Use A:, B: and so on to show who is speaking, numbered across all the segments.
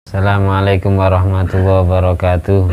A: Assalamualaikum warahmatullahi wabarakatuh.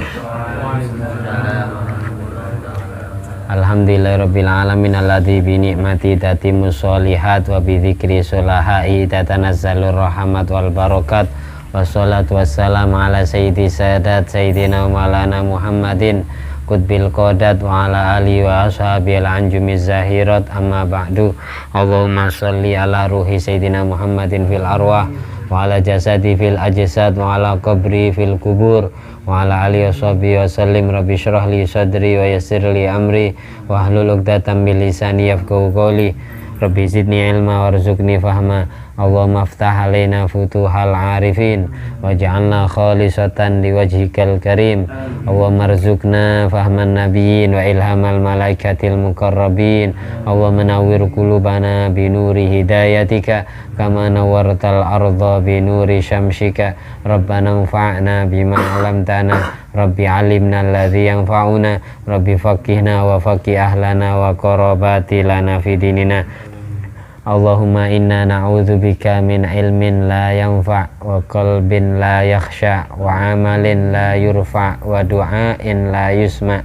A: Alhamdulillahirabbil alamin alladzi bi ni'mati tatimmu sholihat wa bi dzikri solahai tatanazzalur rahmat wal barakat. Wassalatu wassalamu ala sayyidi sadat sayyidina maulana Muhammadin qutbil qadat wa ala alihi wa ashabil anjumiz zahirat amma ba'du. Allahumma sholli ala ruhi sayyidina Muhammadin fil arwah wa ala jasadi fil ajsad wa ala qabri fil kubur wa ala alihi washabihi wa sallim. Rabbi shrah li sadri wa yassir li amri wa hlul 'uqdatam min lisani yafqahu qawli. Rabbi zidni ilma warzuqni fahma. Allahumma aftah alaina futuhal arifin waj'alna khalisatan liwajhikal karim. Allahumma arzuqna fahman nabiyyin wa ilhamal malaikatil muqarrabin. Allahumma nawwir qulubana binuri hidayatika kama nawwartal arda binuri syamsika. Rabbana anfa'na bima 'allamtana. Rabbi alimna alladzi yanfa'una. Rabbi faqihna wa faqih ahlana wa qarabati lana fi dinina. Allahumma inna na'udzubika min ilmin la yanfa' wa qalbin la yakhsha wa amalin la yurfa' wa du'ain la yusma'.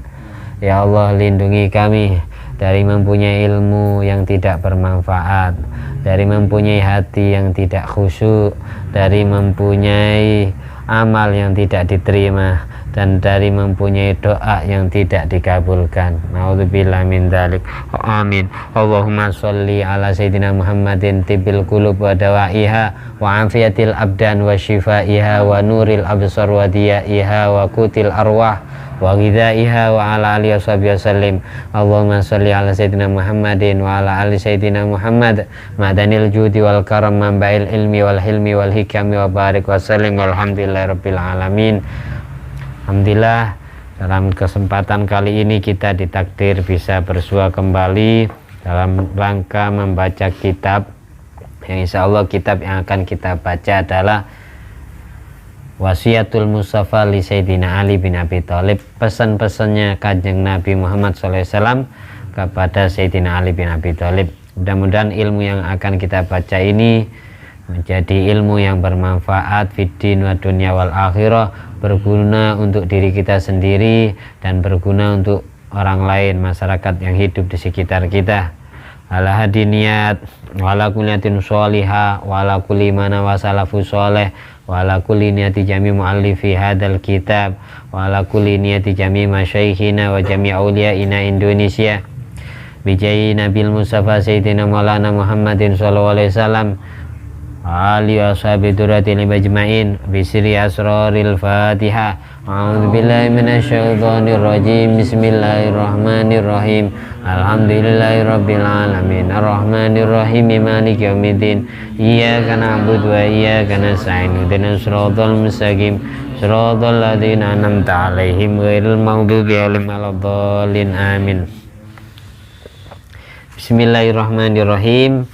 A: Ya Allah, lindungi kami dari mempunyai ilmu yang tidak bermanfaat, dari mempunyai hati yang tidak khusyuk, dari mempunyai amal yang tidak diterima, dan dari mempunyai doa yang tidak dikabulkan. Naudzubillah min dzalik. Amin. Allahumma sholli ala sayyidina Muhammadin tibbil qulub wa dawaiha wa afiyatil abdan wa shifaiha wa nuril absar wa diyaiha wa kutil arwah wa ghidaiha wa ala alihi washabihi wasallim. Allahumma sholli ala sayyidina Muhammadin wa ala ali sayyidina Muhammad madanil judi wal karam mambail ilmi wal hilmi wal hikami wa barik wa sallim. Walhamdulillahirabbil alamin. Alhamdulillah, dalam kesempatan kali ini kita ditakdir bisa bersua kembali dalam rangka membaca kitab yang insya Allah kitab yang akan kita baca adalah Wasiatul Mustafa li Sayyidina Ali bin Abi Thalib, pesan-pesannya Kanjeng Nabi Muhammad SAW kepada Sayyidina Ali bin Abi Thalib. Mudah-mudahan ilmu yang akan kita baca ini menjadi ilmu yang bermanfaat fid din wa dunya wal akhirah, berguna untuk diri kita sendiri dan berguna untuk orang lain, masyarakat yang hidup di sekitar kita. Ala hadiniyat wala kulliyatin sholihah wala kulli mana wasalafu sholeh wala kulli niyati jami muallifi hadal kitab wala kulli niyati jami masyaikhina wa jami auliyaina Indonesia bijayi Nabil Mustafa Sayyidina Maulana Muhammadin sallallahu alaihi wasallam Ali wa ashabi duratil majma'in bisri asraril Fatiha. A'udzubillahi minasyaitonir rajim. Bismillahirrahmanirrahim. Alhamdulillahirabbil alamin arrahmanir rahim maliki yaumiddin. Iyyaka na'budu wa iyyaka nasta'in. Ihdinas siratal mustaqim. Siratal ladzina an'amta 'alaihim ghairil maghdubi 'alaihim waladdallin. Amin. Bismillahirrahmanirrahim.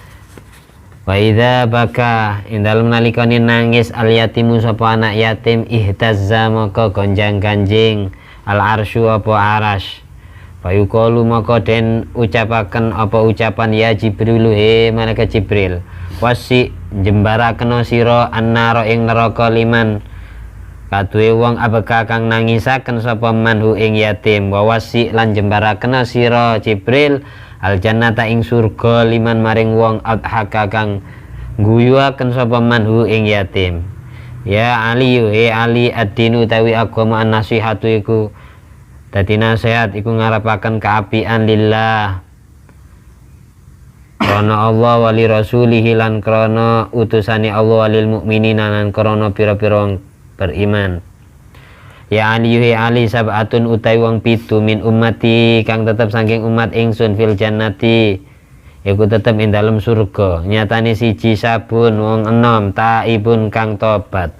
A: Wa idza baka indalem nalikane nangis al yatimu sapa anak yatim ihtazza maka gonjang-ganjing al arsyu apa aras. Fayuqalu maka den ucapaken apa ucapan ya Jibril he malaikat Jibril. Wasi jembaraken sira annara ing neraka liman kaduwe wong abeka kang nangisaken sapa manhu ing yatim. Wa wasi lan jembaraken sira Jibril al jannata ing surga liman maring wong adhaka kang guyuaken sapa manhu ing yatim. Ya Ali he Ali ad-dinu tawi agama an-nasihatu iku dadi nasihat iku ngarepaken kaapian lillah krana Allah wali rasulihi lan krana utusane Allah walil mukminina lan krana pira-pira wong beriman. Ya Ali he Ali sab'atun utai wong pitu min ummati kang tetep saking umat ingsun fil jannati iku tetep ing dalem surga. Nyatane siji sabun wong enom taibun kang tobat.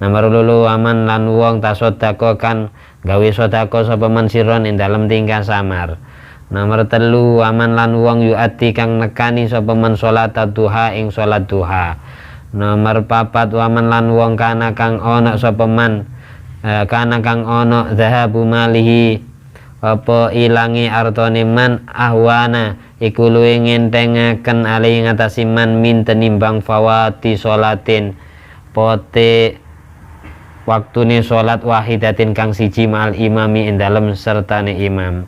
A: Nomor loro aman lan wong tasedako kan gawe sedekah sapa man sirron ing dalem tingkah samar. Nomor telu aman lan wong yuati kang nekani sapa man salat duha ing salat duha. Nomor papat aman lan wong kana kang ana sapa man kana kang ana zahabu malihi apa ilangi artane man ahwana iku luwih ngentengaken ali ngatasi man min tenimbang fawati salatin pote waktune salat wahidatin kang siji ma'al imami ing dalem sertane imam.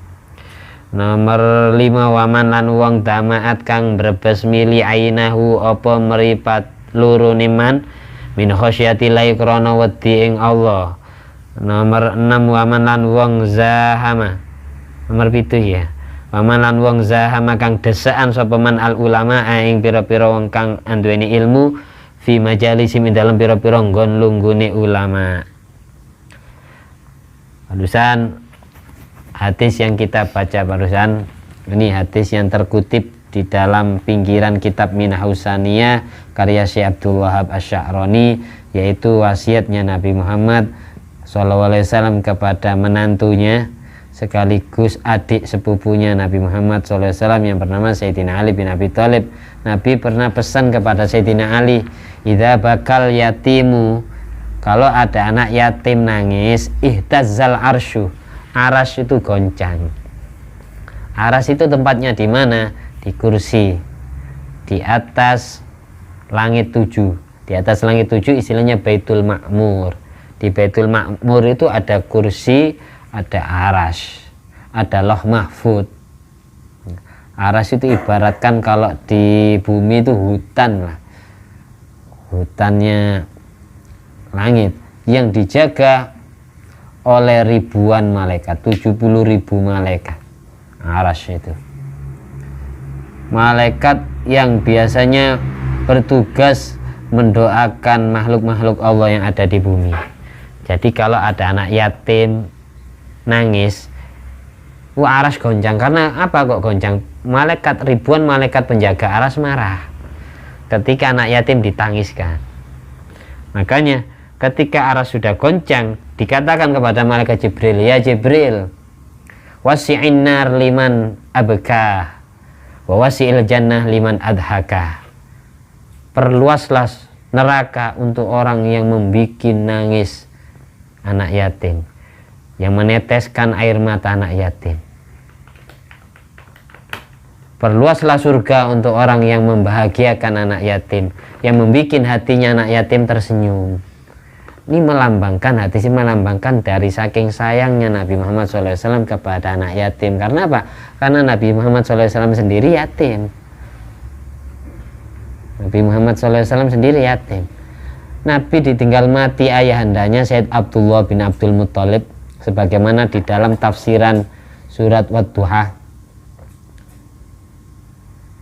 A: Nomor 5 waman lan wong damaat kang brebes mili ainahu apa meripat lurune man min khosyatillah krana wedi ing Allah. Nomor 6 waman lan wong zahama. Nomor 7 ya. Waman lan wong zahama kang desaan sapa man al ulama ing pira-pira wong kang anduweni ilmu fi majalisi min dalam pira-pira nggon lunggune ulama. Barusan hadis yang kita baca barusan ini hadis yang terkutip di dalam pinggiran kitab Minahus-Saniyah karya Syekh Abdul Wahab Asy-Sya'rani, yaitu wasiatnya Nabi Muhammad SAW kepada menantunya sekaligus adik sepupunya Nabi Muhammad SAW yang bernama Sayyidina Ali bin Abi Thalib. Nabi pernah pesan kepada Sayyidina Ali, idza bakal yatimu, kalau ada anak yatim nangis, ihtazzal arsyu, aras itu goncang. Aras itu tempatnya di mana? Di kursi, di atas langit 7. Di atas langit 7 istilahnya Baitul Ma'mur. Di Baitul Ma'mur itu ada kursi, ada aras, ada Lauh Mahfud. Aras itu ibaratkan kalau di bumi itu hutan lah, hutannya langit yang dijaga oleh ribuan malaikat, 70.000 malaikat. Aras itu malaikat yang biasanya bertugas mendoakan makhluk-makhluk Allah yang ada di bumi. Jadi kalau ada anak yatim nangis, aras goncang. Karena apa kok goncang? Malaikat, ribuan malaikat penjaga aras marah ketika anak yatim ditangiskan. Makanya ketika aras sudah goncang, dikatakan kepada malaikat Jibril, ya Jibril, wasi'in nar liman abka wa wasi'il jannah liman adhaka. Perluaslah neraka untuk orang yang membuat nangis anak yatim, yang meneteskan air mata anak yatim. Perluaslah surga untuk orang yang membahagiakan anak yatim, yang membuat hatinya anak yatim tersenyum. Ini melambangkan, hadis ini melambangkan dari saking sayangnya Nabi Muhammad SAW kepada anak yatim. Karena apa? Karena Nabi Muhammad SAW sendiri yatim. Nabi Muhammad SAW sendiri yatim. Nabi ditinggal mati ayahandanya Sayyid Abdullah bin Abdul Muttalib, sebagaimana di dalam tafsiran surat Wadduha.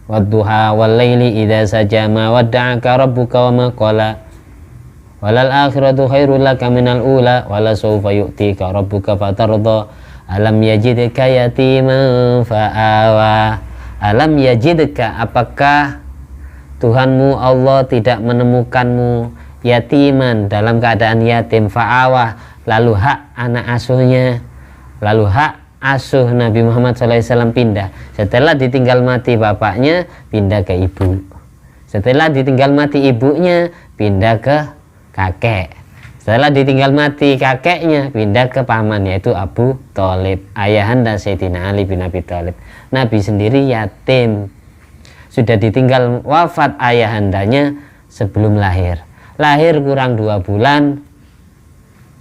A: Wadduha wal laili idza sajama wadda'aka rabbuka wa ma qala walal akhiratu khairul laka minal ula wala sawfa yu'tika rabbuka fatarda alam yajidka yatiman fa'awa. Alam yajidka, apakah Tuhanmu Allah tidak menemukanmu yatiman, dalam keadaan yatim, fa'awa, lalu hak anak asuhnya, lalu hak asuh Nabi Muhammad SAW pindah. Setelah ditinggal mati bapaknya, pindah ke ibu. Setelah ditinggal mati ibunya, pindah ke kakek. Setelah ditinggal mati kakeknya, pindah ke paman, yaitu Abu Thalib, ayahanda Sayyidina Ali bin Abi Thalib. Nabi sendiri yatim, sudah ditinggal wafat ayahandanya sebelum lahir. Lahir kurang 2 bulan,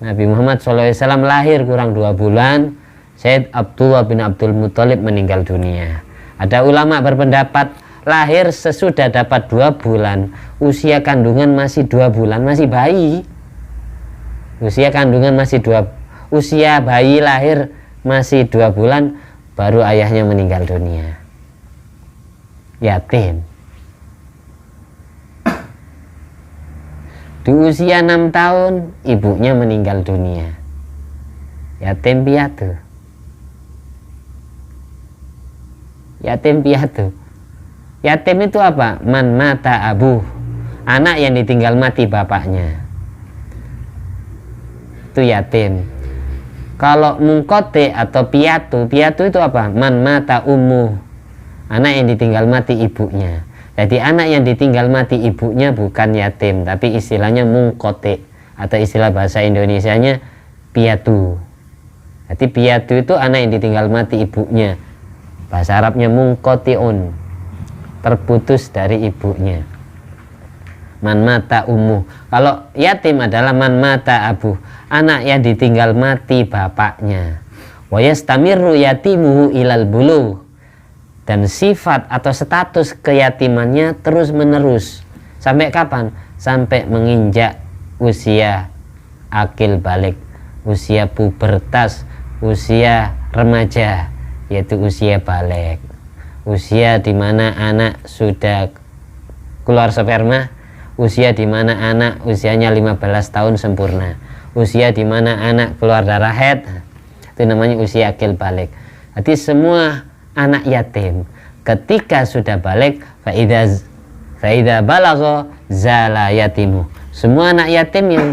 A: Nabi Muhammad SAW lahir kurang 2 bulan, Sayyid Abdullah bin Abdul Muttalib meninggal dunia. Ada ulama berpendapat lahir sesudah dapat 2 bulan, usia kandungan masih 2 bulan, masih bayi. Usia kandungan masih usia bayi lahir masih 2 bulan, baru ayahnya meninggal dunia. Yatim. Di usia 6 tahun ibunya meninggal dunia. Yatim piatu. Yatim piatu. Yatim itu apa? Man mata abuh, anak yang ditinggal mati bapaknya, itu yatim. Kalau mungkote atau piatu, piatu itu apa? Man mata ummuh, anak yang ditinggal mati ibunya. Jadi anak yang ditinggal mati ibunya bukan yatim, tapi istilahnya mungkote, atau istilah bahasa Indonesianya piatu. Jadi piatu itu anak yang ditinggal mati ibunya. Bahasa Arabnya mungkotiun, terputus dari ibunya. man mata ummu. Kalau yatim adalah man mata abu, anak yang ditinggal mati bapaknya. Wa yastamiru yatimuhu ilal bulu, dan sifat atau status keyatimannya terus menerus sampai kapan? Sampai menginjak usia akil balik, usia pubertas, usia remaja, yaitu usia balik, usia dimana anak sudah keluar sperma, usia dimana anak usianya 15 tahun sempurna, usia dimana anak keluar darah haid, itu namanya usia akil balik. Jadi semua anak yatim ketika sudah balik, faida balagha zala yatimu, semua anak yatim yang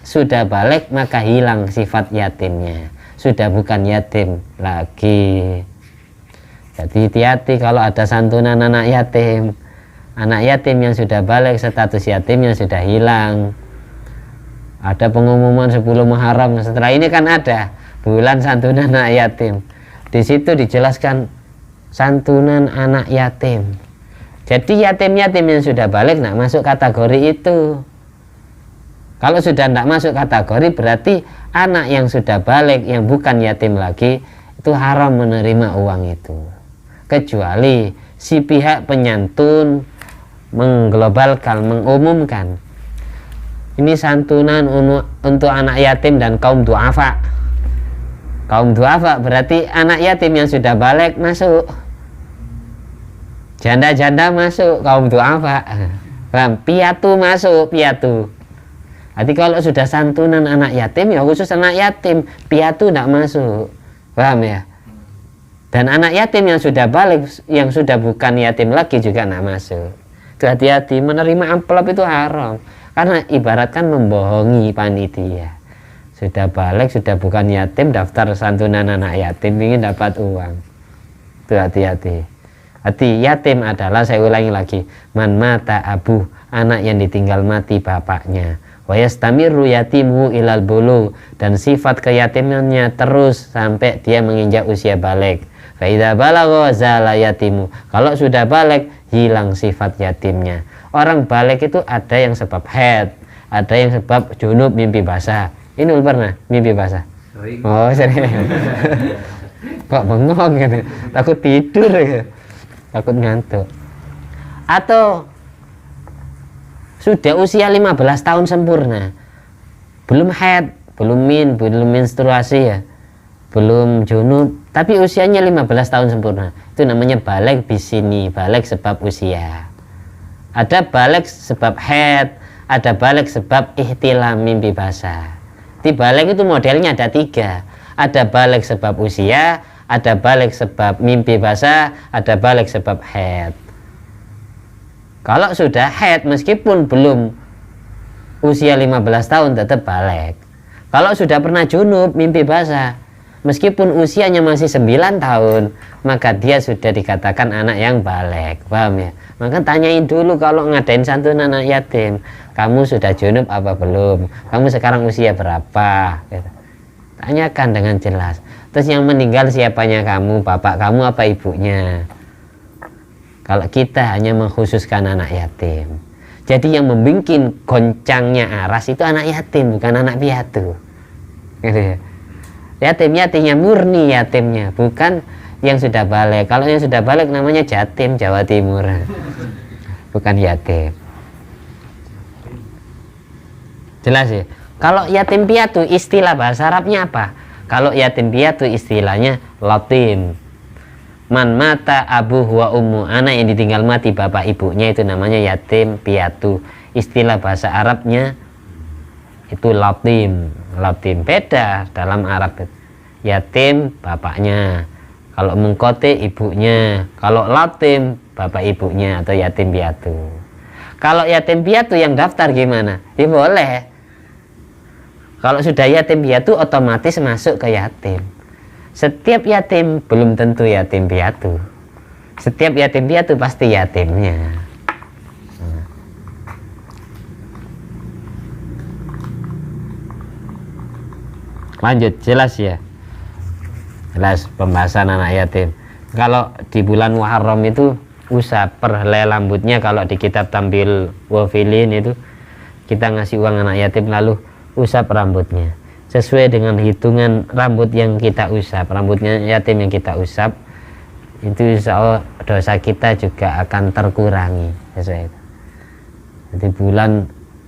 A: sudah balik maka hilang sifat yatimnya, sudah bukan yatim lagi. Jadi hati-hati kalau ada santunan anak yatim yang sudah balik status yatimnya sudah hilang. Ada pengumuman 10 Muharram, setelah ini kan ada bulan santunan anak yatim. Di situ dijelaskan santunan anak yatim. Jadi yatim-yatim yang sudah balik tidak masuk kategori itu. Kalau sudah tidak masuk kategori berarti anak yang sudah balik yang bukan yatim lagi itu haram menerima uang itu. Kecuali si pihak penyantun mengglobalkan, mengumumkan ini santunan untuk anak yatim dan kaum duafa. Kaum duafa berarti anak yatim yang sudah balik masuk, janda-janda masuk, kaum duafa, piatu masuk, piatu. Jadi kalau sudah santunan anak yatim ya khusus anak yatim, piatu tidak masuk, paham ya? Dan anak yatim yang sudah balik, yang sudah bukan yatim lagi juga tidak masuk. Itu hati-hati, menerima amplop itu haram, karena ibaratkan membohongi panitia. Sudah balik, sudah bukan yatim, daftar santunan anak yatim, ingin dapat uang. Itu hati-hati. Hati yatim adalah, saya ulangi lagi, man mata abu, anak yang ditinggal mati bapaknya. Wa yastamiru yatimu ilal bulu, dan sifat keyatimannya terus sampai dia menginjak usia balik. Fa idza balagha zala yatimu, kalau sudah balik hilang sifat yatimnya. Orang balik itu ada yang sebab haid, ada yang sebab junub mimpi basah. Ini pernah mimpi basah? Oh sering. Kok bengong gitu, takut tidur ya, takut ngantuk. Atau sudah usia 15 tahun sempurna, belum haid, belum menstruasi ya, belum junub, tapi usianya 15 tahun sempurna. Itu namanya balik bisini, balik sebab usia. Ada balik sebab haid, ada balik sebab ihtilam mimpi basah. Di balik itu modelnya ada 3. Ada balik sebab usia, ada balik sebab mimpi basah, ada balik sebab haid. Kalau sudah haid meskipun belum usia 15 tahun tetap balik. Kalau sudah pernah junub mimpi basah, meskipun usianya masih 9 tahun, maka dia sudah dikatakan anak yang balik. Paham ya? Maka tanyain dulu kalau ngadain santunan anak yatim, kamu sudah junub apa belum? Kamu sekarang usia berapa? Gitu. Tanyakan dengan jelas. Terus yang meninggal siapanya kamu? Bapak kamu apa ibunya? Kalau kita hanya mengkhususkan anak yatim, jadi yang membikin goncangnya aras itu anak yatim, bukan anak piatu. Gitu ya. Yatim-yatimnya murni yatimnya, bukan yang sudah balik. Kalau yang sudah balik namanya jatim Jawa Timur, bukan yatim. Jelas ya. Kalau yatim piatu istilah bahasa Arabnya apa? Kalau yatim piatu istilahnya latim. Man mata abu wa ummu, anak yang ditinggal mati bapak ibunya itu namanya yatim piatu. Istilah bahasa Arabnya itu latim. Latim beda dalam Arab. Yatim bapaknya, kalau mengkote ibunya, kalau latim bapak ibunya atau yatim piatu. Kalau yatim piatu yang daftar gimana? Ya boleh. Kalau sudah yatim piatu otomatis masuk ke yatim. Setiap yatim belum tentu yatim piatu. Setiap yatim piatu pasti yatimnya. Lanjut, jelas ya. Jelas pembahasan anak yatim. Kalau di bulan Muharram itu usap perhelai rambutnya. Kalau di kitab Tambil Wafilin itu kita ngasih uang anak yatim lalu usap rambutnya sesuai dengan hitungan rambut yang kita usap, rambutnya yatim yang kita usap, itu insya Allah dosa kita juga akan terkurangi sesuai itu. Jadi bulan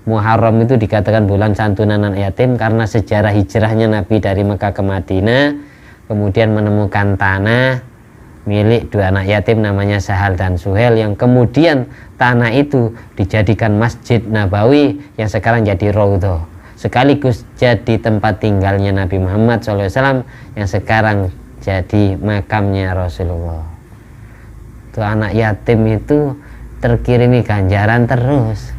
A: Muharram itu dikatakan bulan santunan anak yatim karena sejarah hijrahnya Nabi dari Mekah ke Madinah, kemudian menemukan tanah milik dua anak yatim namanya Sahal dan Suhel, yang kemudian tanah itu dijadikan Masjid Nabawi yang sekarang jadi Raudhah, sekaligus jadi tempat tinggalnya Nabi Muhammad SAW yang sekarang jadi makamnya Rasulullah. Itu anak yatim itu terkirimi ganjaran terus.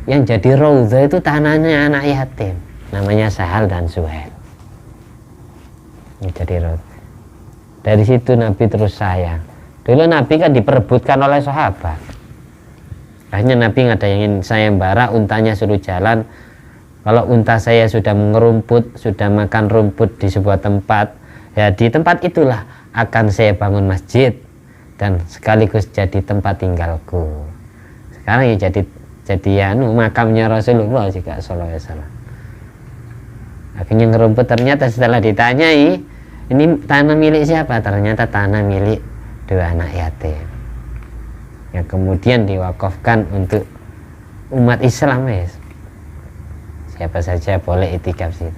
A: Yang jadi Raudhah itu tanahnya anak yatim namanya Sahal dan Suhel. Ini jadi Raudhah. Dari situ Nabi terus sayang. Dulu Nabi kan diperebutkan oleh sahabat. Akhirnya Nabi ngadayangin sayembara, untanya suruh jalan. Kalau unta saya sudah mengerumput, sudah makan rumput di sebuah tempat, ya di tempat itulah akan saya bangun masjid dan sekaligus jadi tempat tinggalku. Sekarang ya jadi makamnya Rasulullah juga sallallahu alaihi wasallam. Akhirnya ngerumput, ternyata setelah ditanyai, ini tanah milik siapa? Ternyata tanah milik dua anak yatim yang kemudian diwakafkan untuk umat Islam. Siapa saja boleh itikaf situ.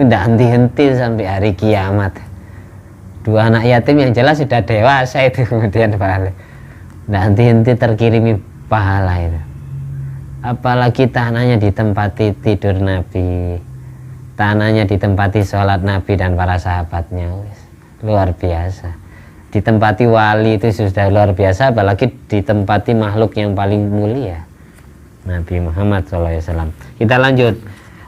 A: Tidak henti-henti sampai hari kiamat. Dua anak yatim yang jelas sudah dewasa itu kemudian pahala. Tidak henti-henti terkirimi pahala itu. Apalagi tanahnya ditempati tidur Nabi, tanahnya ditempati sholat Nabi dan para sahabatnya, luar biasa. Ditempati wali itu sudah luar biasa, apalagi ditempati makhluk yang paling mulia, Nabi Muhammad SAW. Kita lanjut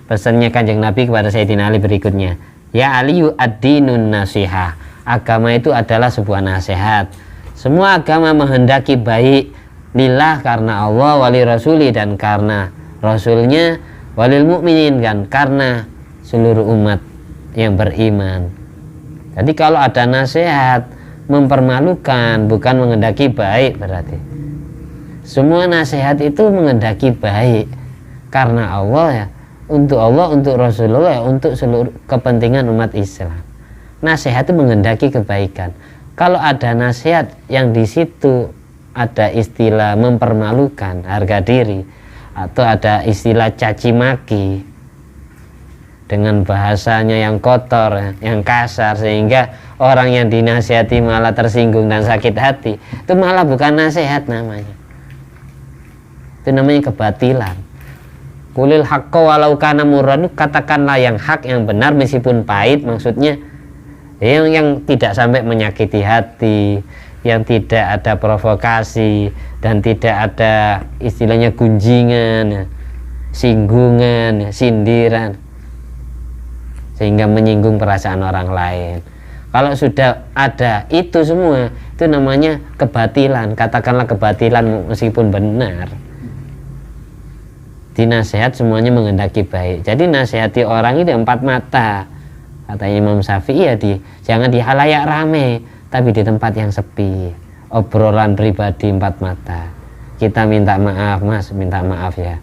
A: pesannya Kanjeng Nabi kepada Sayyidina Ali berikutnya. Ya Aliyu ad-dinun nasihah. Agama itu adalah sebuah nasihat. Semua agama menghendaki baik lillah, karena Allah, wali rasuli dan karena rasulnya, walil mu'minin kan karena seluruh umat yang beriman. Jadi kalau ada nasihat mempermalukan, bukan menghendaki baik, berarti semua nasihat itu menghendaki baik karena Allah, ya, untuk Allah, untuk Rasulullah, ya, untuk seluruh kepentingan umat Islam. Nasihat itu menghendaki kebaikan. Kalau ada nasihat yang di situ ada istilah mempermalukan, harga diri, atau ada istilah caci maki dengan bahasanya yang kotor, yang kasar, sehingga orang yang dinasihati malah tersinggung dan sakit hati, itu malah bukan nasihat namanya. Itu namanya kebatilan. Qulil haqqo walau kana murran, katakanlah yang hak, yang benar meskipun pahit, maksudnya yang tidak sampai menyakiti hati, yang tidak ada provokasi dan tidak ada istilahnya gunjingan, singgungan, sindiran sehingga menyinggung perasaan orang lain. Kalau sudah ada itu semua, itu namanya kebatilan. Katakanlah kebatilan meskipun benar. Di nasihat semuanya menghendaki baik. Jadi nasihati orang itu 4 mata. Katanya Imam Syafi'i, ya jangan di halayak rame, tapi di tempat yang sepi, obrolan pribadi 4 mata. Kita minta maaf mas, minta maaf ya,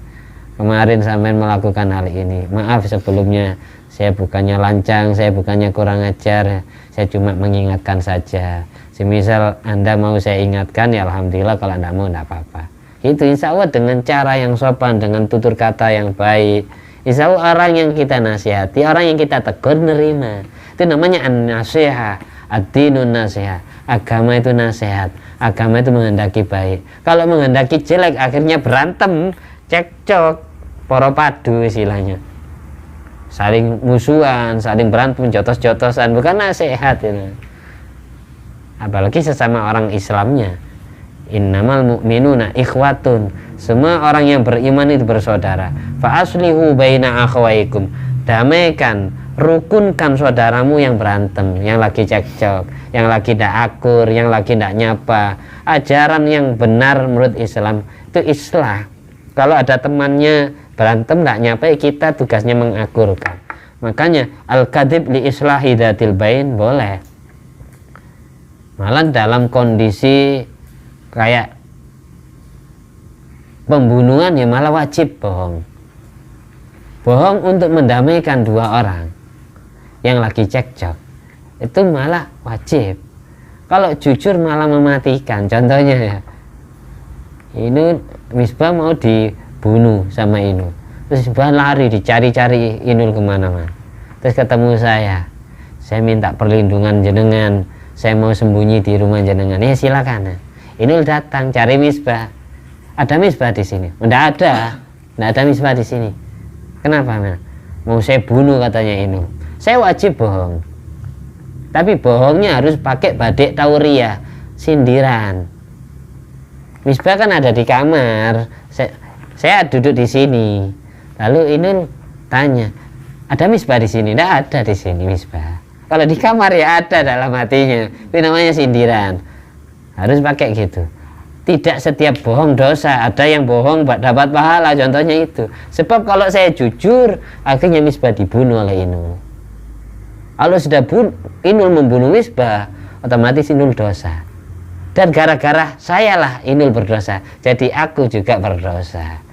A: kemarin sampai melakukan hal ini, maaf sebelumnya, saya bukannya lancang, saya bukannya kurang ajar, saya cuma mengingatkan saja. Semisal Anda mau saya ingatkan, ya alhamdulillah, kalau Anda mau tidak apa-apa. Itu insya Allah dengan cara yang sopan, dengan tutur kata yang baik, insya Allah orang yang kita nasihati, orang yang kita tegur nerima. Itu namanya an-nasihah, ad-dinun nasihah. Agama itu nasihat, agama itu menghendaki baik. Kalau menghendaki jelek, akhirnya berantem, cekcok, poro padu istilahnya, saling musuhan, saling berantem, jotos-jotosan, bukan nasihat itu. Apalagi sesama orang Islamnya. Innamal mu'minuna ikhwatun, semua orang yang beriman itu bersaudara. Fa aslihu baina akhwaikum, damaikan, rukunkan saudaramu yang berantem, yang lagi cekcok, yang lagi tidak akur, yang lagi tidak nyapa. Ajaran yang benar menurut Islam itu islah. Kalau ada temannya berantem tidak nyapa, kita tugasnya mengakurkan. Makanya al-kadhib li islahi dzatil bain boleh. Malah dalam kondisi kayak pembunuhan ya malah wajib bohong. Bohong untuk mendamaikan dua orang yang lagi cekcok itu malah wajib. Kalau jujur malah mematikan. Contohnya ya, ini Misbah mau dibunuh sama Inul, terus Misbah lari dicari-cari Inul kemana-mana, terus ketemu saya minta perlindungan jenengan, saya mau sembunyi di rumah jenengan. Ya silakan. Inul datang cari Misbah, ada Misbah di sini? Tidak ada Misbah di sini. Kenapa? Mau saya bunuh katanya Inul. Saya wajib bohong, tapi bohongnya harus pakai badik tauriah, sindiran. Misbah kan ada di kamar, saya duduk di sini. Lalu Inul tanya, ada Misbah di sini? Tidak ada di sini Misbah. Kalau di kamar ya ada dalam hatinya. Itu namanya sindiran. Harus pakai gitu. Tidak setiap bohong dosa, ada yang bohong dapat pahala, contohnya itu. Sebab kalau saya jujur, akhirnya Misbah dibunuh oleh Inul. Kalau sudah Inul membunuh Misbah, otomatis Inul dosa. Dan gara-gara sayalah Inul berdosa, jadi aku juga berdosa.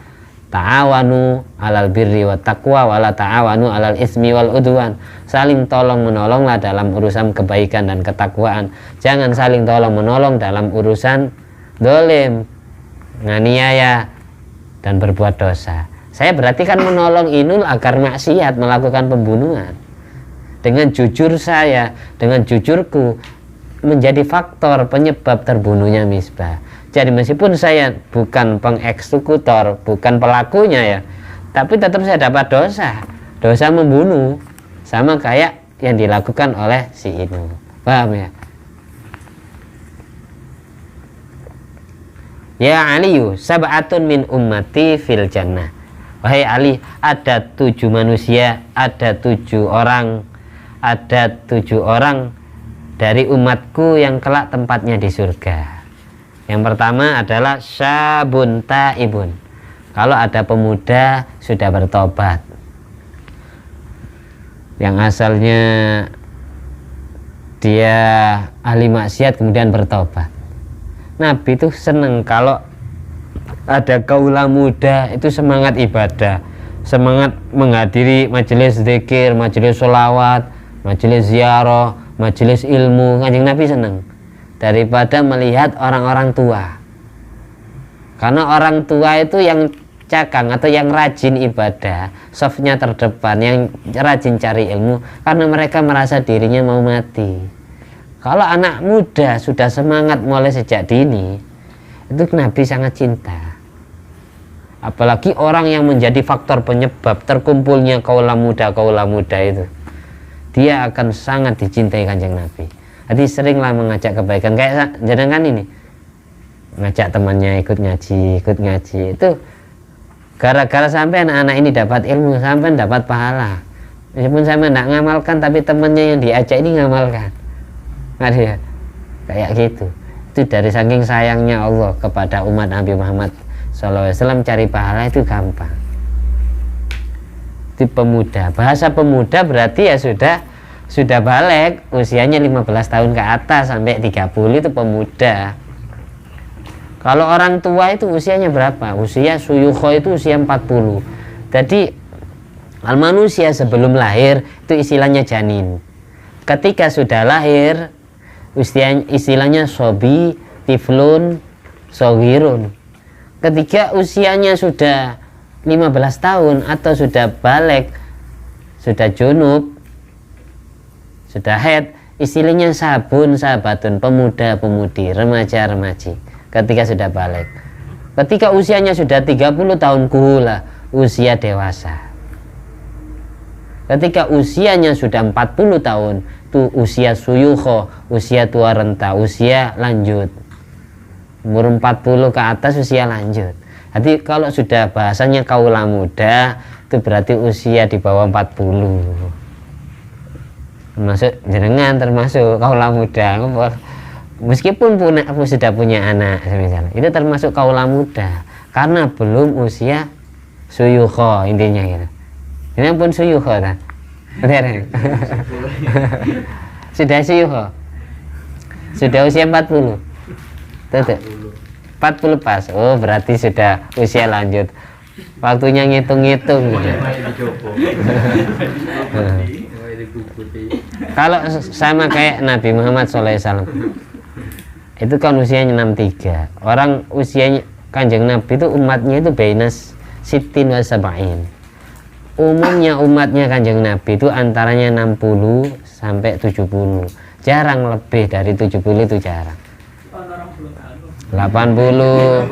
A: Ta'awanu alal birri wa taqwa wala ta'awanu alal ismi wal udwan. Saling tolong menolonglah dalam urusan kebaikan dan ketakwaan. Jangan saling tolong menolong dalam urusan dolim, nganiaya, dan berbuat dosa. Saya berarti kan menolong Inul agar maksiat, melakukan pembunuhan. Dengan jujur saya, dengan jujurku, menjadi faktor penyebab terbunuhnya Misbah. Jadi meskipun saya bukan pengeksekutor, bukan pelakunya ya, tapi tetap saya dapat dosa membunuh, sama kayak yang dilakukan oleh si Inul. Paham ya? Ya Aliyu, sab'atun min ummati fil jannah. Wahai Ali, ada 7 manusia, ada 7 orang dari umatku yang kelak tempatnya di surga. Yang pertama adalah syabun taibun. Kalau ada pemuda sudah bertobat, yang asalnya dia ahli maksiat kemudian bertobat. Nabi itu senang kalau ada kaula muda itu semangat ibadah, semangat menghadiri majelis zikir, majelis sholawat, majelis ziarah, majelis ilmu. Kanjeng Nabi senang daripada melihat orang-orang tua, karena orang tua itu yang cakang atau yang rajin ibadah, softnya terdepan, yang rajin cari ilmu, karena mereka merasa dirinya mau mati. Kalau anak muda sudah semangat mulai sejak dini, itu Nabi sangat cinta. Apalagi orang yang menjadi faktor penyebab terkumpulnya kaula muda itu, dia akan sangat dicintai Kanjeng Nabi. Jadi seringlah mengajak kebaikan, kayak jenengan ini ngajak temannya ikut ngaji. Itu gara-gara sampai anak-anak ini dapat ilmu, sampai dapat pahala. Meskipun sampai tidak ngamalkan, tapi temannya yang diajak ini ngamalkan. Ada kayak gitu. Itu dari saking sayangnya Allah kepada umat Nabi Muhammad SAW, cari pahala itu gampang. Itu pemuda. Bahasa pemuda berarti ya sudah balik, usianya 15 tahun ke atas sampai 30 itu pemuda. Kalau orang tua itu usianya berapa? Usia suyukho itu usia 40. Jadi manusia sebelum lahir itu istilahnya janin. Ketika sudah lahir istilahnya sobi, tiflun, sogirun. Ketika usianya sudah 15 tahun atau sudah balik, sudah junub, sudah haid, istilahnya sabun, sabatun, pemuda, pemudi, remaja, remaji. Ketika sudah balik, ketika usianya sudah 30 tahun kuhula, usia dewasa. Ketika usianya sudah 40 tahun, itu usia suyukho, usia tua renta, usia lanjut. Umur 40 ke atas usia lanjut. Jadi kalau sudah bahasanya kaula muda, itu berarti usia di bawah 40. Termasuk jenengan, termasuk kaula muda. Meskipun sudah punya anak misalnya, itu termasuk kaula muda karena belum usia suyukho, intinya gitu. Ini pun suyukho kan? Sudah suyukho, sudah usia 40. Tuh. 40 pas. Oh, berarti sudah usia lanjut. Waktunya ngitung-ngitung gitu. Kalau sama kayak Nabi Muhammad SAW, itu kan usianya 63. Orang usianya Kanjeng Nabi itu umatnya itu bainas sittin wa sab'in. Umumnya umatnya Kanjeng Nabi itu antaranya 60 sampai 70. Jarang lebih dari 70, itu jarang. 80,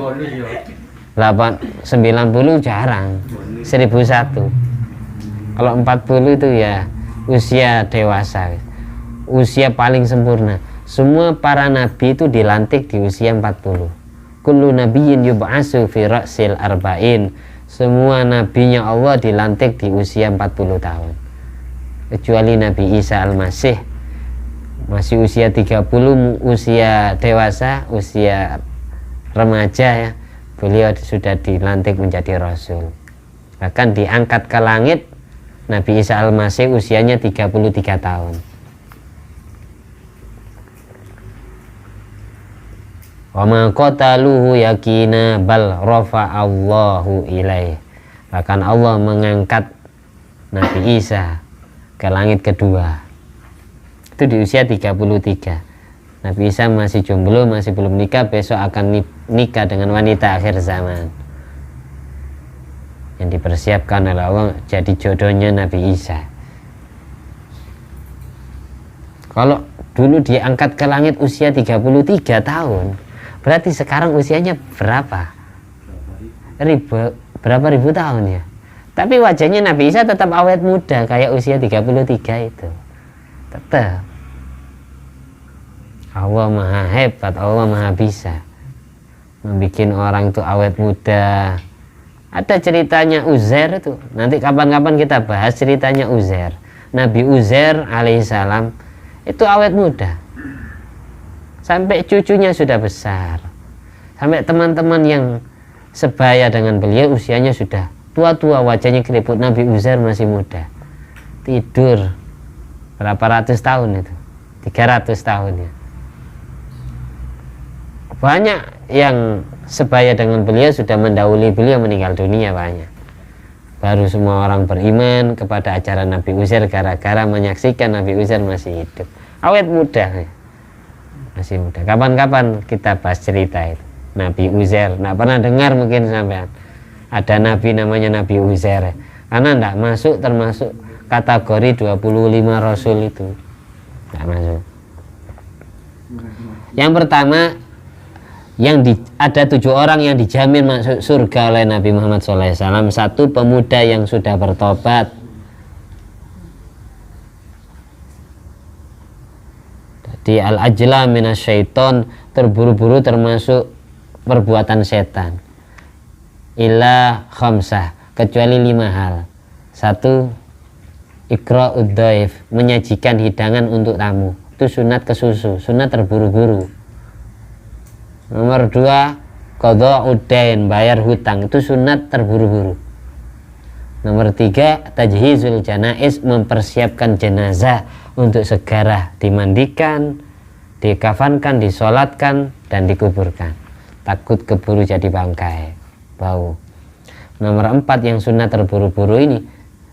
A: 90 jarang. 1001. Kalau 40 itu ya usia dewasa, usia paling sempurna. Semua para nabi itu dilantik di usia 40. Kullu nabiyyin yub'atsu fi ra'sil arba'in. Semua nabinya Allah dilantik di usia 40 tahun. Kecuali Nabi Isa Al-Masih masih usia 30, usia dewasa, usia remaja ya. Beliau sudah dilantik menjadi rasul. Bahkan diangkat ke langit Nabi Isa Al-Masih usianya 33 tahun. Wa ma qataluhu yakina bal rafa'allahu ilaih. Bahkan Allah mengangkat Nabi Isa ke langit kedua. Itu di usia 33. Nabi Isa masih jomblo, masih belum nikah, besok akan nikah dengan wanita akhir zaman yang dipersiapkan oleh Allah jadi jodohnya Nabi Isa. Kalau dulu diangkat ke langit usia 33 tahun, berarti sekarang usianya berapa? Berapa ribu tahun ya? Tapi wajahnya Nabi Isa tetap awet muda kayak usia 33 itu. Tetap. Allah maha hebat, Allah maha bisa membuat orang itu awet muda. Ada ceritanya Uzair itu. Nanti kapan-kapan kita bahas ceritanya Uzair. Nabi Uzair alaihissalam itu awet muda. Sampai cucunya sudah besar, sampai teman-teman yang sebaya dengan beliau usianya sudah tua-tua, wajahnya keriput. Nabi Uzair masih muda, tidur berapa ratus tahun itu, 300 tahun ya. Banyak yang sebaya dengan beliau sudah mendahului beliau meninggal dunia, banyak. Baru semua orang beriman kepada ajaran Nabi Uzair gara-gara menyaksikan Nabi Uzair masih hidup, awet muda ya. Masih muda. Kapan-kapan kita bahas cerita itu Nabi Uzair. Nggak pernah dengar mungkin sampean ada nabi namanya Nabi Uzair, karena nggak masuk termasuk kategori 25 rasul itu, nggak masuk. Yang pertama, ada 7 orang yang dijamin masuk surga oleh Nabi Muhammad SAW. Satu, pemuda yang sudah bertobat. Di al-ajla minasyaiton, terburu-buru termasuk perbuatan setan. Illa khamsah, kecuali 5 hal. 1, ikra'ud dhaif, menyajikan hidangan untuk tamu. Itu sunat kesusu, sunat terburu-buru. Nomor 2, qadha'ud dain, bayar hutang. Itu sunat terburu-buru. Nomor 3, tajhizul janaiz, mempersiapkan jenazah untuk segera dimandikan, dikafankan, disolatkan, dan dikuburkan. Takut keburu jadi bangkai, bau. Nomor 4 yang sunat terburu-buru ini,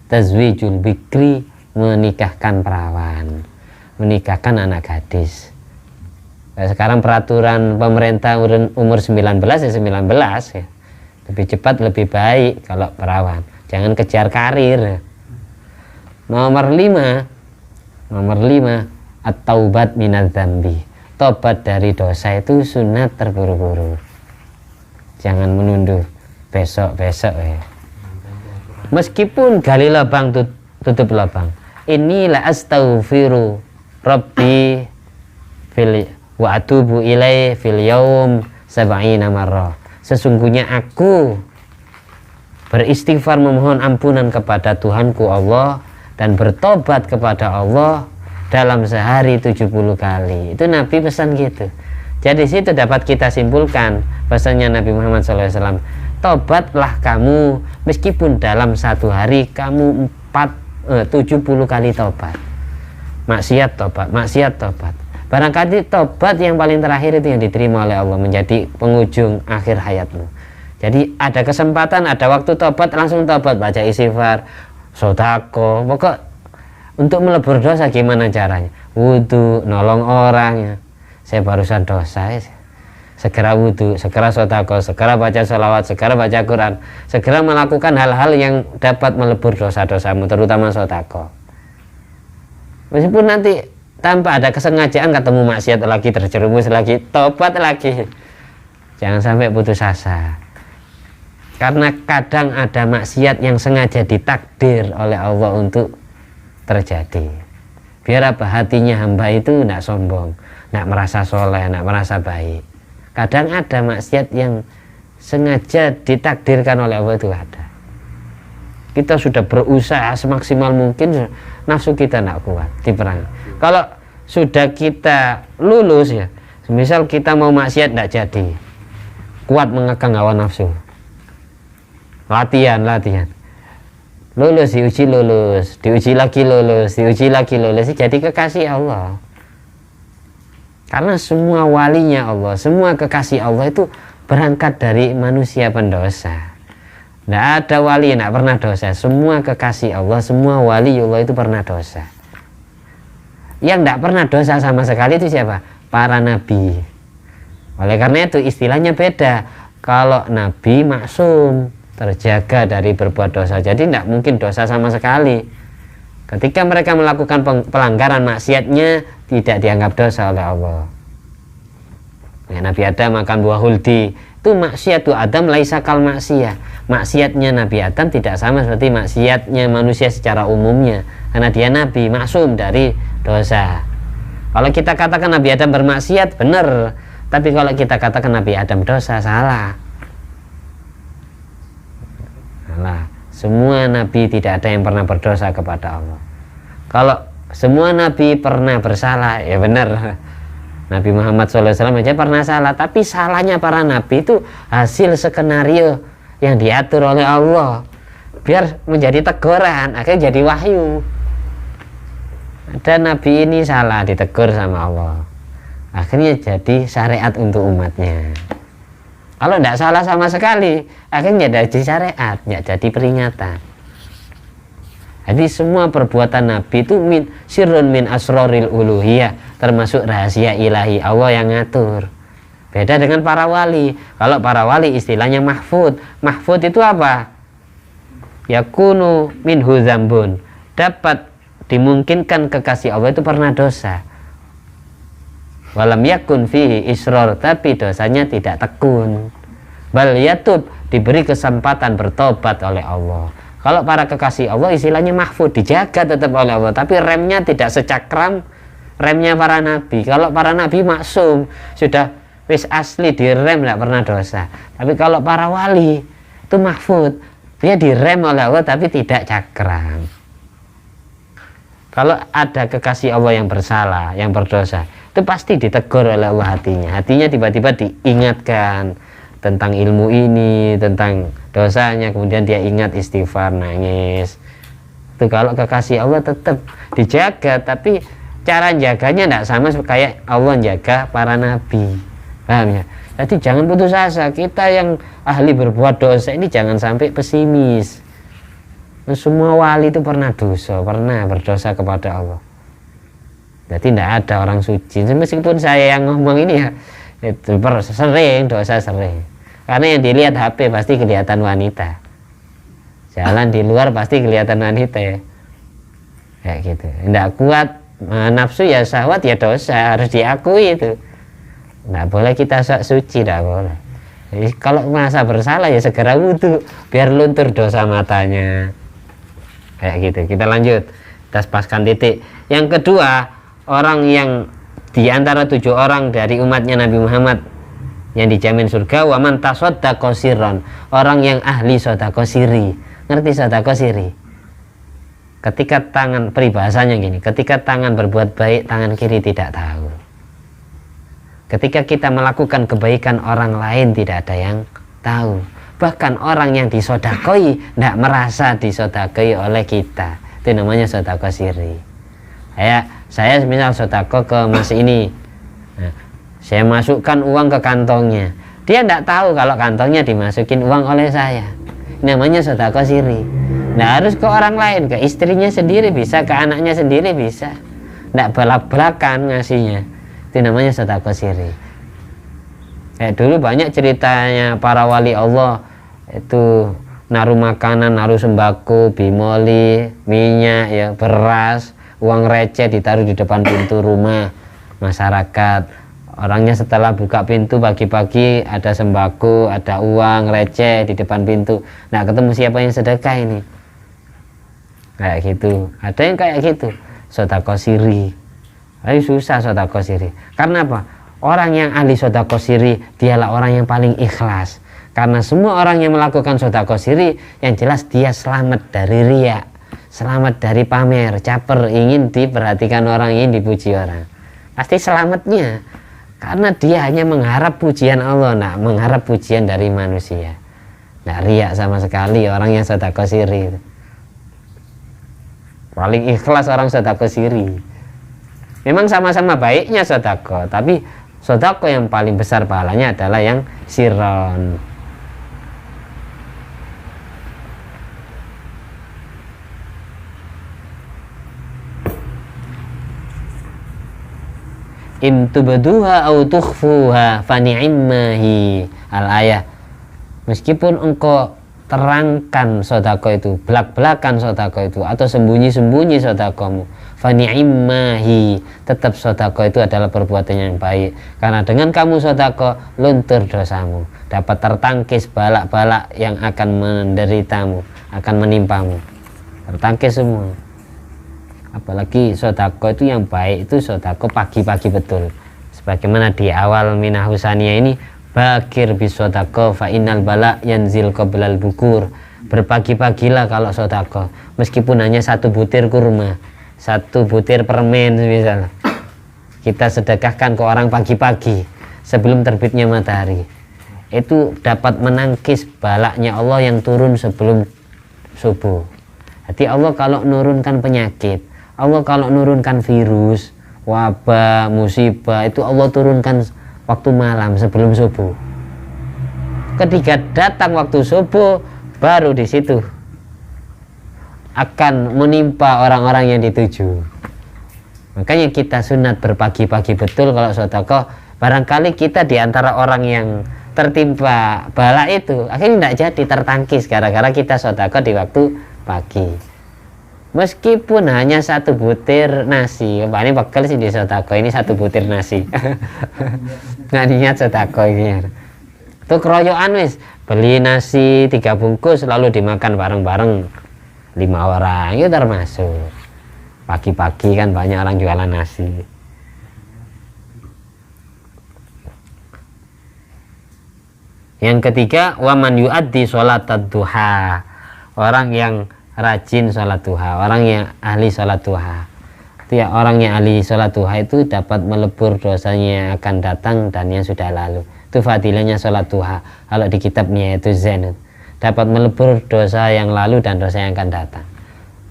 A: tazwijul bikri, menikahkan perawan, menikahkan anak gadis. Sekarang peraturan pemerintah umur 19 ya 19 ya. Lebih cepat lebih baik kalau perawan. Jangan kejar karir. Nomor 5, at-taubat minadz-dzambi, tobat dari dosa itu sunat terburu-buru. Jangan menunda besok-besok ya. Meskipun gali lubang tutup lubang. Inilah astaghfiru rabbi wa atubu ilaihi fil yaum 70 marrah. Sesungguhnya aku beristighfar, memohon ampunan kepada Tuhanku Allah, dan bertobat kepada Allah dalam sehari 70 kali. Itu Nabi pesan gitu. Jadi situ dapat kita simpulkan pesannya Nabi Muhammad SAW. Tobatlah kamu, meskipun dalam satu hari kamu 70 kali tobat. Maksiat tobat, maksiat tobat. Barangkali tobat yang paling terakhir itu yang diterima oleh Allah, menjadi penghujung akhir hayatmu. Jadi ada kesempatan, ada waktu tobat, langsung tobat, baca istighfar, sedekah, pokok untuk melebur dosa. Gimana caranya? Wudu, nolong orang ya. Saya barusan dosa ya. Segera wudu, segera sedekah, segera baca sholawat, segera baca Quran, segera melakukan hal-hal yang dapat melebur dosa-dosamu, terutama sedekah. Meskipun nanti tanpa ada kesengajaan ketemu maksiat lagi, terjerumus lagi, tobat lagi, jangan sampai putus asa. Karena kadang ada maksiat yang sengaja ditakdir oleh Allah untuk terjadi. Biar apa? Hatinya hamba itu tidak sombong, tidak merasa soleh, tidak merasa baik. Kadang ada maksiat yang sengaja ditakdirkan oleh Allah, itu ada. Kita sudah berusaha semaksimal mungkin, nafsu kita tidak kuat diperangi. Kalau sudah kita lulus ya, misal kita mau maksiat tidak jadi, kuat mengekang hawa nafsu, latihan, lulus, diuji lagi lulus, jadi kekasih Allah. Karena semua walinya Allah, semua kekasih Allah itu berangkat dari manusia pendosa. Tidak ada wali yang tidak pernah dosa. Semua kekasih Allah, semua wali Allah itu pernah dosa. Yang tidak pernah dosa sama sekali itu siapa? Para nabi. Oleh karena itu istilahnya beda. Kalau nabi maksum, terjaga dari berbuat dosa, jadi tidak mungkin dosa sama sekali. Ketika mereka melakukan pelanggaran maksiatnya, tidak dianggap dosa oleh Allah. Ya, Nabi Adam makan buah huldi, itu maksiatu Adam laisa kal maksiyah. Maksiatnya Nabi Adam tidak sama seperti maksiatnya manusia secara umumnya, karena dia nabi, maksum dari dosa. Kalau kita katakan Nabi Adam bermaksiat, benar. Tapi kalau kita katakan Nabi Adam dosa, salah. Semua nabi tidak ada yang pernah berdosa kepada Allah. Kalau semua nabi pernah bersalah, ya benar. Nabi Muhammad SAW aja pernah salah, tapi salahnya para nabi itu hasil skenario yang diatur oleh Allah, biar menjadi teguran, akhirnya jadi wahyu. Ada nabi ini salah, ditegur sama Allah, akhirnya jadi syariat untuk umatnya. Kalau tidak salah sama sekali, akhirnya tidak jadi syariat, tidak jadi peringatan. Jadi semua perbuatan Nabi itu sirrun min asroril uluhiyah, termasuk rahasia ilahi Allah yang ngatur. Beda dengan para wali. Kalau para wali istilahnya mahfud. Mahfud itu apa? Yakunu minhu zambun, dapat dimungkinkan kekasih Allah itu pernah dosa. Walam yakun fihi isror, tapi dosanya tidak tekun. Bal yatub, diberi kesempatan bertobat oleh Allah. Kalau para kekasih Allah istilahnya mahfud, dijaga tetap oleh Allah, tapi remnya tidak secakram remnya para nabi. Kalau para nabi maksum, sudah wis asli direm, tidak pernah dosa. Tapi kalau para wali itu mahfud, dia direm oleh Allah tapi tidak cakram. Kalau ada kekasih Allah yang bersalah, yang berdosa, itu pasti ditegur oleh Allah hatinya. Hatinya tiba-tiba diingatkan tentang ilmu ini, tentang dosanya, kemudian dia ingat istighfar, nangis. Itu kalau kekasih Allah tetap dijaga, tapi cara jaganya tidak sama kayak Allah jaga para nabi. Paham ya? Jadi jangan putus asa. Kita yang ahli berbuat dosa ini jangan sampai pesimis. Semua wali itu pernah dosa, pernah berdosa kepada Allah. Jadi tidak ada orang suci. Meskipun saya yang ngomong ini ya, itu sering dosa sering. Karena yang dilihat HP pasti kelihatan wanita. Jalan di luar pasti kelihatan wanita ya. Kayak gitu. Tidak kuat nafsu ya syahwat ya dosa, harus diakui itu. Tidak boleh kita sok suci, tidak boleh. Jadi kalau merasa bersalah ya segera wudu biar luntur dosa matanya. Kayak gitu. Kita lanjut, kita paskan titik. Yang kedua, orang yang di antara 7 orang dari umatnya Nabi Muhammad yang dijamin surga, waman tasaddaqa sirron, orang yang ahli sedekah siri. Ngerti sedekah siri? Ketika tangan, peribahasanya gini, ketika tangan berbuat baik, tangan kiri tidak tahu. Ketika kita melakukan kebaikan, orang lain tidak ada yang tahu. Bahkan orang yang disodakoi tidak merasa disodakoi oleh kita. Itu namanya sedekah siri. Saya misal sedekah ke mas ini Nah, saya masukkan uang ke kantongnya, dia tidak tahu kalau kantongnya dimasukin uang oleh saya. Namanya sedekah siri. Nah, harus ke orang lain, ke istrinya sendiri bisa, ke anaknya sendiri bisa. Tidak belak-belakan ngasihnya. Itu namanya sedekah siri. Dulu banyak ceritanya para wali Allah itu naruh makanan, naruh sembako, bimoli, minyak, ya, beras, uang receh ditaruh di depan pintu rumah masyarakat. Orangnya setelah buka pintu pagi-pagi ada sembako, ada uang receh di depan pintu. Nah, ketemu siapa yang sedekah ini? Kayak gitu. Ada yang kayak gitu. Sedekah siri. Tapi susah sedekah siri. Karena apa? Orang yang ahli sedekah siri dialah orang yang paling ikhlas. Karena semua orang yang melakukan sedekah siri yang jelas dia selamat dari riya, selamat dari pamer, caper, ingin diperhatikan orang, ingin dipuji orang. Pasti selamatnya. Karena dia hanya mengharap pujian Allah, nah, mengharap pujian dari manusia. Nah, riya sama sekali orang yang sedekah siri. Paling ikhlas orang sedekah siri. Memang sama-sama baiknya sedekah, tapi sedekah yang paling besar pahalanya adalah yang sirron. In tubduha au tukhfuha fa ni'mahi al-ayah. Meskipun engkau terangkan sedekah itu, belak-belakan sedekah itu, atau sembunyi-sembunyi sedekahmu, fa ni'mahi, tetap sedekah itu adalah perbuatan yang baik. Karena dengan kamu sedekah, luntur dosamu, dapat tertangkis balak-balak yang akan menderitamu, akan menimpamu, tertangkis semua. Apalagi sedekah itu yang baik itu sedekah pagi-pagi betul. Sebagaimana di awal Minah Husaniyah ini, bakir bis sedekah fa innal bala yanzil qablal bukur. Berpagi-pagilah kalau sedekah, meskipun hanya satu butir kurma, satu butir permen misalnya. Kita sedekahkan ke orang pagi-pagi sebelum terbitnya matahari. Itu dapat menangkis balaknya Allah yang turun sebelum subuh. Jadi Allah kalau nurunkan penyakit, Allah kalau nurunkan virus, wabah, musibah, itu Allah turunkan waktu malam sebelum subuh. Ketika datang waktu subuh, baru di situ akan menimpa orang-orang yang dituju. Makanya kita sunat berpagi-pagi betul kalau sedekah. Barangkali kita diantara orang yang tertimpa bala itu akhirnya tidak jadi, tertangkis gara-gara kita sedekah di waktu pagi. Meskipun hanya satu butir nasi, ini bakal sih di sedekah ini satu butir nasi. Nggak niat sedekah ini. Itu keroyokan wis, beli nasi 3 bungkus lalu dimakan bareng-bareng 5 orang, itu termasuk. Pagi-pagi kan banyak orang jualan nasi. Yang ketiga, waman yu'addi sholatad duha, orang yang rajin sholat duha, orang yang ahli sholat duha. Itu ya, orang yang ahli sholat duha itu dapat melebur dosanya yang akan datang dan yang sudah lalu. Itu fadilahnya sholat duha. Kalau di kitabnya itu Zen, dapat melebur dosa yang lalu dan dosa yang akan datang.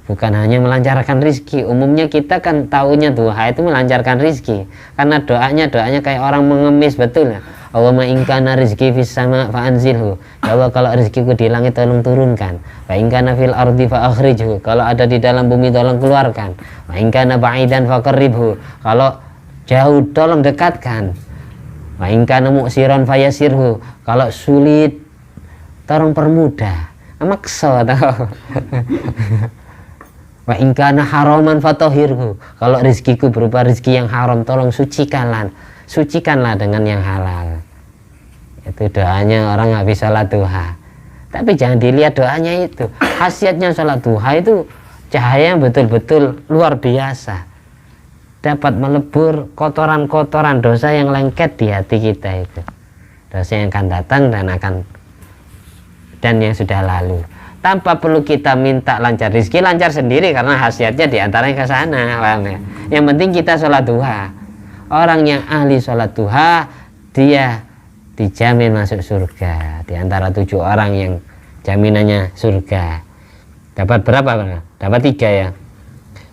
A: Bukan hanya melancarkan rizki. Umumnya kita kan tahunya duha itu melancarkan rizki, karena doanya kayak orang mengemis betul ya. Allahumma in kana rizki fis sama fa anzilhu. Ya Allah, kalau rizkiku di langit tolong turunkan. Wa in kana fil ardi fa akhrijhu. Kalau ada di dalam bumi tolong keluarkan. Wa in kana ba'idan fa qarribhu. Kalau jauh tolong dekatkan. Wa in kana mu'siran fa yasirhu. Kalau sulit tolong permudah. Maksa tahu. Wa in kana haraman fa tahhirhu. Kalau rizkiku berupa rizki yang haram, tolong sucikanlah dengan yang halal. Itu doanya orang habis sholat duha. Tapi jangan dilihat doanya itu. Khasiatnya sholat duha itu cahaya yang betul-betul luar biasa. Dapat melebur kotoran-kotoran dosa yang lengket di hati kita itu. Dosa yang akan datang dan yang sudah lalu. Tanpa perlu kita minta lancar rezeki, lancar sendiri karena khasiatnya diantaranya ke sana. Yang penting kita sholat duha. Orang yang ahli sholat duha, dia dijamin masuk surga. Di antara 7 orang yang jaminannya surga. Dapat berapa? Dapat 3 ya.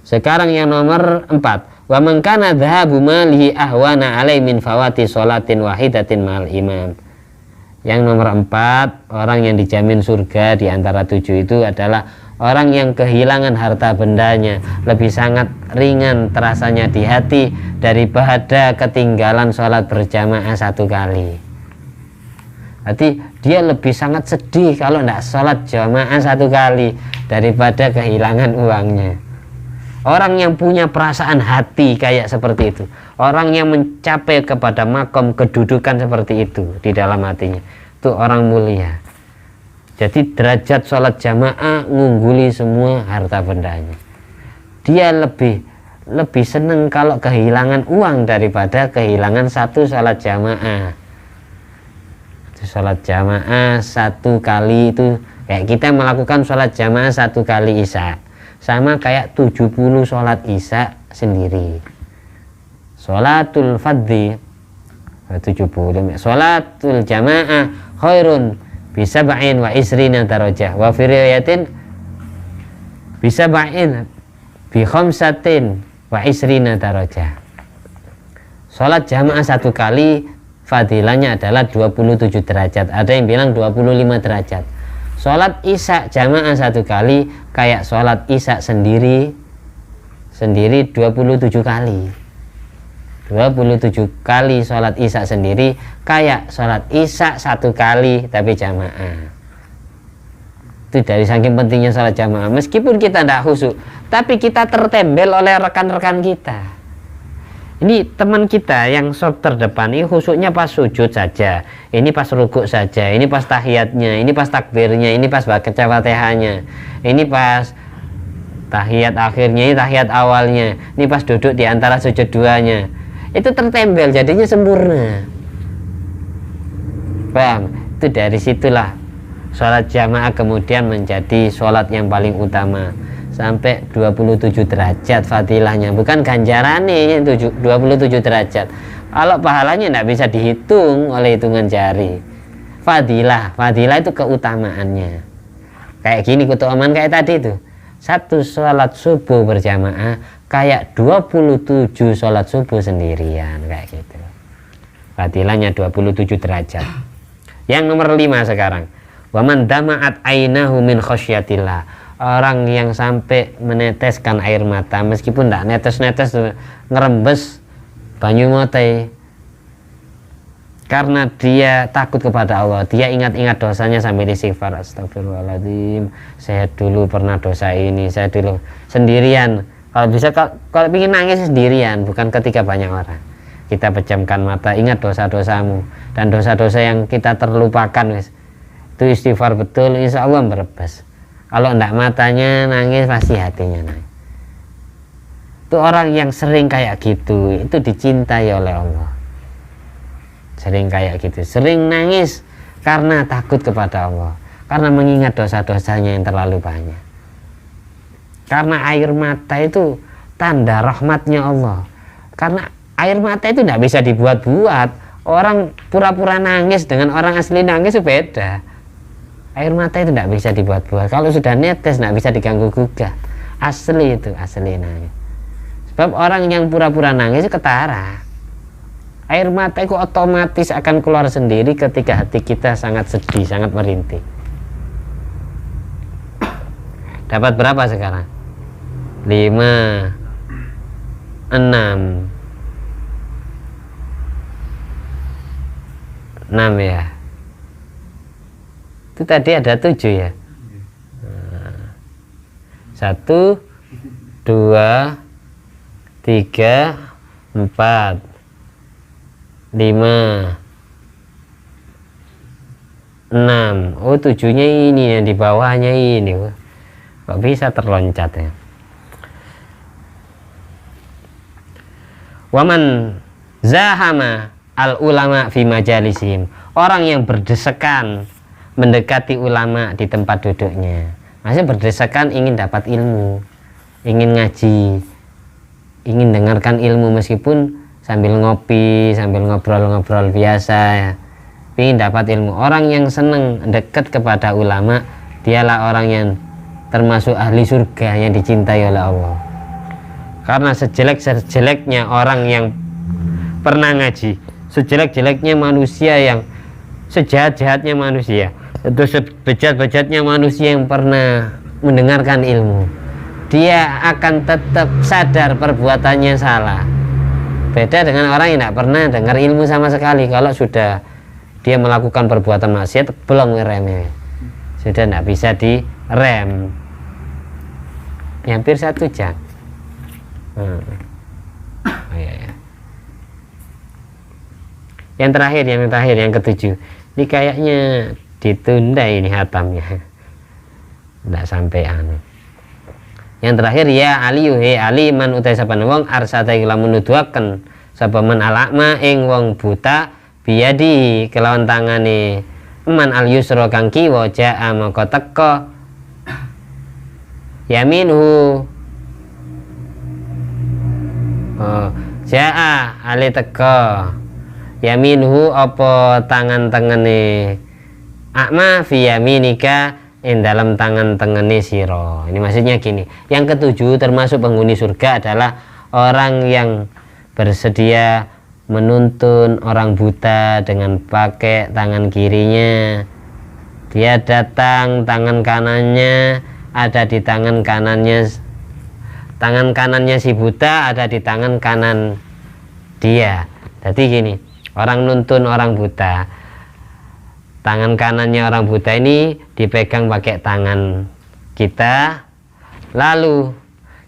A: Sekarang yang nomor 4. Wa man kana dhahabu malihi ahwana alai min fawati sholatin wahidatin ma'al imam. Yang nomor 4, orang yang dijamin surga di antara 7 itu adalah orang yang kehilangan harta bendanya lebih sangat ringan terasanya di hati daripada ketinggalan sholat berjamaah 1 kali. Berarti dia lebih sangat sedih kalau tidak sholat jamaah 1 kali daripada kehilangan uangnya. Orang yang punya perasaan hati kayak seperti itu, orang yang mencapai kepada makom kedudukan seperti itu di dalam hatinya, itu orang mulia. Jadi derajat sholat jamaah ngungguli semua harta bendanya. Dia lebih senang kalau kehilangan uang daripada kehilangan 1 sholat jamaah. Sholat jamaah 1 kali itu kayak kita melakukan sholat jamaah 1 kali isya, sama kayak 70 sholat isya sendiri. Sholatul fardhi 70, sholatul jamaah khairun bisa ba'in wa isrina darajah wa fi riwayatin bisa ba'in bi khamsatin wa isrina darajah. Sholat jamaah 1 kali fadilahnya adalah 27 derajat, ada yang bilang 25 derajat. Sholat isya jamaah 1 kali kayak sholat isya sendiri 27 kali. 27 kali sholat isya sendiri kayak sholat isya 1 kali tapi jamaah. Itu dari saking pentingnya sholat jamaah. Meskipun kita tidak khusyuk, tapi kita tertembel oleh rekan-rekan kita. Ini teman kita yang sop terdepan ini khusyuknya pas sujud saja, ini pas rukuk saja, ini pas tahiyatnya, ini pas takbirnya, ini pas baca Fatihahnya, ini pas tahiyat akhirnya, ini tahiyat awalnya, ini pas duduk di antara sujud duanya. Itu tertembel, jadinya sempurna. Paham? Itu dari situlah sholat jamaah kemudian menjadi sholat yang paling utama. Sampai 27 derajat fadilahnya, bukan ganjarannya 27 derajat. Kalau pahalanya tidak bisa dihitung oleh hitungan jari. Fadilah itu keutamaannya. Kayak gini keutamaan kayak tadi itu. 1 sholat subuh berjamaah kayak 27 sholat subuh sendirian, kayak gitu. Fadilahnya 27 derajat. Yang nomor 5 sekarang. Wa man dama'at ainahu min khasyatillah. Orang yang sampai meneteskan air mata meskipun tidak netes-netes, ngerembes banyu motai, karena dia takut kepada Allah, dia ingat-ingat dosanya sambil istighfar, astagfirullahaladzim, saya dulu pernah dosa ini, saya dulu sendirian. Kalau bisa, kalau ingin nangis sendirian, bukan ketika banyak orang. Kita pejamkan mata, ingat dosa-dosamu dan dosa-dosa yang kita terlupakan, itu istighfar betul, insya Allah merebas. Kalau enggak matanya nangis, pasti hatinya nangis. Itu orang yang sering kayak gitu, itu dicintai oleh Allah. Sering kayak gitu, sering nangis karena takut kepada Allah, karena mengingat dosa-dosanya yang terlalu banyak. Karena air mata itu tanda rahmatnya Allah. Karena air mata itu tidak bisa dibuat-buat. Orang pura-pura nangis dengan orang asli nangis itu beda. Air mata itu tidak bisa dibuat-buat. Kalau sudah netes tidak bisa diganggu gugat. Asli itu, asli nangis. Sebab orang yang pura-pura nangis itu ketara. Air mata itu otomatis akan keluar sendiri ketika hati kita sangat sedih, sangat merintih. Dapat berapa sekarang? 5, 6 ya. Itu tadi ada 7 ya. 1, 2, 3, 4, 5, 6. Oh 7-nya ini, yang di bawahnya ini. Kok bisa terloncat ya? Waman zahama al ulama fi majalisihim. Orang yang berdesakan mendekati ulama di tempat duduknya, maksudnya berdesakan ingin dapat ilmu, ingin ngaji, ingin dengarkan ilmu meskipun sambil ngopi, sambil ngobrol-ngobrol biasa ya. Ingin dapat ilmu. Orang yang senang dekat kepada ulama, dialah orang yang termasuk ahli surga yang dicintai oleh Allah. Karena sejelek-jeleknya orang yang pernah ngaji, sejelek-jeleknya manusia, yang sejahat-jahatnya manusia, itu sebejat-bejatnya manusia yang pernah mendengarkan ilmu, dia akan tetap sadar perbuatannya salah. Beda dengan orang yang tidak pernah dengar ilmu sama sekali. Kalau sudah dia melakukan perbuatan maksiat, belum ngeremnya, sudah tidak bisa direm. Hampir 1 jam. Oh, iya. Yang terakhir, yang ke-7. Ini kayaknya ditunda ini hatamnya. Tidak sampai anu. Yang terakhir, ya Ali, he Ali man utai sapan wong arsata lamun nuduhaken sapa man alakma ing wong buta biyadi kelawan tangane man al yusra kang kiwa jaa maka teka yaminhu jaa ale teka yaminhu apa tangan tengene akma fi yaminika in dalam tangan tengene siro. Ini maksudnya gini, yang ke-7 termasuk penghuni surga adalah orang yang bersedia menuntun orang buta dengan pakai tangan kirinya. Dia datang, tangan kanannya ada di tangan kanannya si buta ada di tangan kanan dia. Jadi gini, orang nuntun orang buta, tangan kanannya orang buta ini dipegang pakai tangan kita, lalu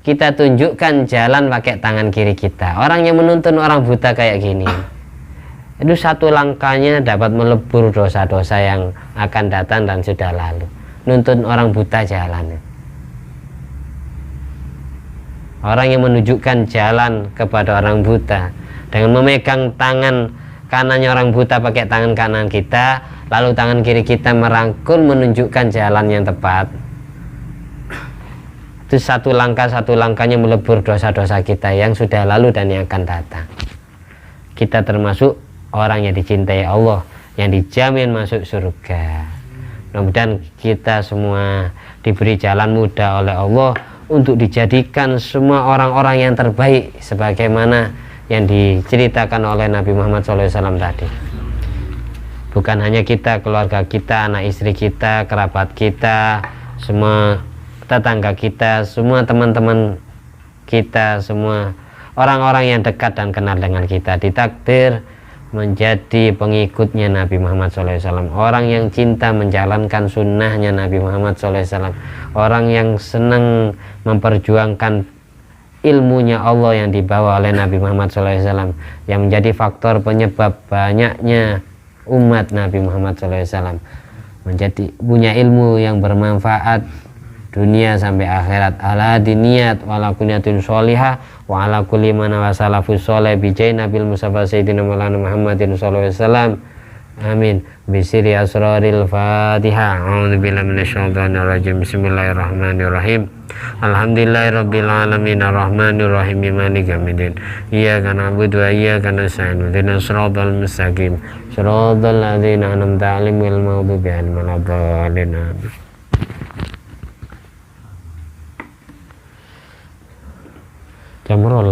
A: kita tunjukkan jalan pakai tangan kiri kita. Orang yang menuntun orang buta kayak gini, itu 1 langkahnya dapat melebur dosa-dosa yang akan datang dan sudah lalu. Nuntun orang buta jalan. Orang yang menunjukkan jalan kepada orang buta dengan memegang tangan kanannya orang buta pakai tangan kanan kita, lalu tangan kiri kita merangkul menunjukkan jalan yang tepat. Itu 1 langkahnya melebur dosa-dosa kita yang sudah lalu dan yang akan datang. Kita termasuk orang yang dicintai Allah, yang dijamin masuk surga. Mudah-mudahan kita semua diberi jalan mudah oleh Allah untuk dijadikan semua orang-orang yang terbaik sebagaimana yang diceritakan oleh Nabi Muhammad SAW tadi. Bukan hanya kita, keluarga kita, anak istri kita, kerabat kita, semua tetangga kita, semua teman-teman kita, semua orang-orang yang dekat dan kenal dengan kita ditakdir menjadi pengikutnya Nabi Muhammad SAW, orang yang cinta menjalankan sunnahnya Nabi Muhammad SAW, orang yang senang memperjuangkan ilmunya Allah yang dibawa oleh Nabi Muhammad SAW, yang menjadi faktor penyebab banyaknya umat Nabi Muhammad SAW menjadi punya ilmu yang bermanfaat dunia sampai akhirat. Ala diniyat wala kunyatin sholihah wa ala kulli man wasalafus sholih bijai nabil mustafa sayyidina maulana Muhammadin sallallahu alaihi wasallam. Amin. Bisiri asraril Fatihah. A'udzubillahi minasyaitonir rajim. Bismillahirrahmanirrahim. Alhamdulillahirabbil alamin arrahmanir rahim maliki yaumiddin. Iyyaka na'budu wa iyyaka nasta'in. Ihdinas siratal mustaqim. Siratal ladzina an'amta 'alaihim ghairil maghdubi 'alaihim waladdallin. Jamrul